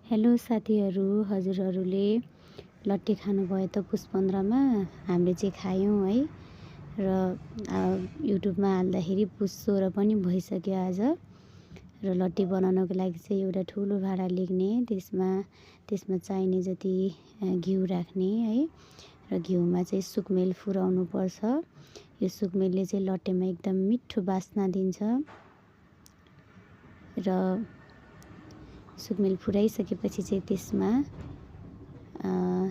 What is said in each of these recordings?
Hello साथीहरू, हजुरहरूले लट्टी खानुभयो त पुस 15 मा हामीले चाहिँ खायौँ है। र युट्युबमा हाल्दाखेरि पुस 16 पनि भइसक्यो आज। र लट्टी बनाउनको लागि चाहिँ एउटा ठुलो भाँडा लिने, त्यसमा चाहिने जति घिउ राख्ने है। र घिउमा चाहिँ सुकमेल फुराउनु पर्छ। यो सुकमेलले चाहिँ लट्टीमा एकदम मिठो बास्ना दिन्छ। र सुकमेल फुराइसकेपछि चाहिँ त्यसमा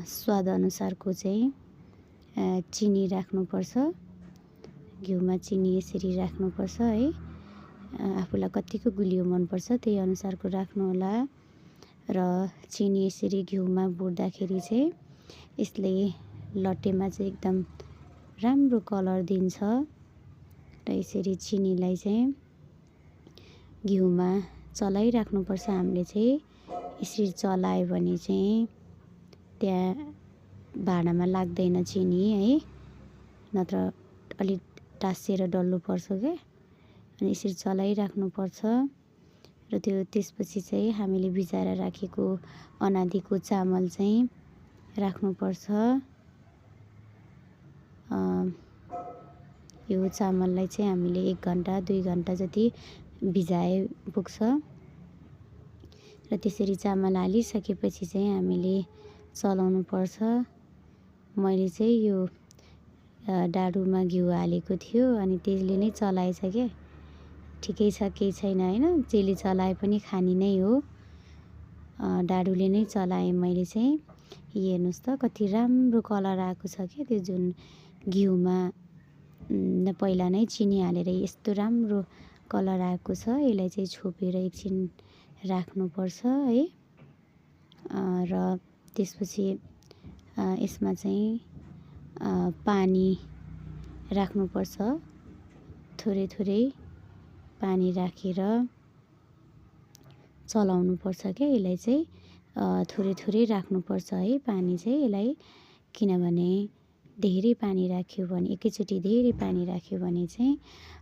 स्वाद अनुसारको चाहिँ चिनी राख्नुपर्छ। घिउमा चिनी यसरी राख्नुपर्छ है। आफूलाई कतिको गुलियो मनपर्छ त्यही अनुसारको राख्नु होला। र चिनी यसरी घिउमा बुट्दाखेरि चाहिँ यसले लट्टीमा चाहिँ एकदम राम्रो कलर दिन्छ। र यसरी चिनीलाई चाहिँ घिउमा चलाइराख्नुपर्छ। हामीले चाहिँ यसरी चलायो भने चाहिँ त्यहाँ भाँडामा लाग्दैन चिनी है, नत्र अलिक टाँसिएर डल्नुपर्छ क्या। अनि यसरी चलाइराख्नुपर्छ। र त्यसपछि चाहिँ हामीले भिजाएर राखेको अनादिको चामल चाहिँ राख्नुपर्छ। यो चामललाई चाहिँ हामीले 1 घन्टा 2 घन्टा जति भिजाए पुग्छ। र त्यसरी चामल हालिसकेपछि चाहिँ हामीले चलाउनु पर्छ। मैले चाहिँ यो डाडुमा घिउ हालेको थियो अनि त्यसले नै चलाएछ क्या। ठिकै छ, केही छैन हैन, जेले चलाए पनि खानी नै हो। डाडुले नै चलाएँ मैले चाहिँ। हेर्नुहोस् त कति राम्रो कलर आएको छ क्या। त्यो जुन घिउमा पहिला नै चिनी हालेर यस्तो राम्रो कलर आएको छ। यसलाई चाहिँ छोपेर एकछिन राख्नुपर्छ है। र त्यसपछि यसमा चाहिँ पानी राख्नुपर्छ। थोरै थोरै पानी राखेर चलाउनुपर्छ क्या। यसलाई चाहिँ थोरै थोरै राख्नुपर्छ है पानी चाहिँ यसलाई। किनभने धेरै पानी राख्यो भने, एकैचोटि धेरै पानी राख्यो भने चाहिँ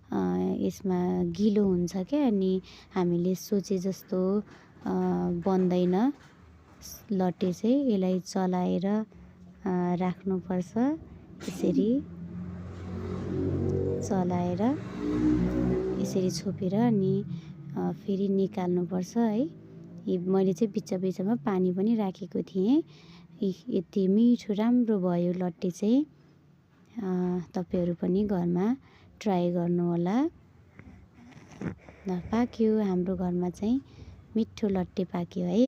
यसमा गिलो हुन्छ क्या। अनि हामीले सोचे जस्तो बन्दैन लट्टी चाहिँ। यसलाई चलाएर राख्नुपर्छ। यसरी चलाएर यसरी छोपेर अनि फेरि निकाल्नुपर्छ है। मैले चाहिँ बिचमा पानी पनि राखेको थिएँ। यति मिठो राम्रो भयो लट्टी चाहिँ। तपाईँहरू पनि घरमा ट्राई गर्नु होला। पाक्यो, हाम्रो घरमा चाहिँ मिठो लट्टी पाक्यो है।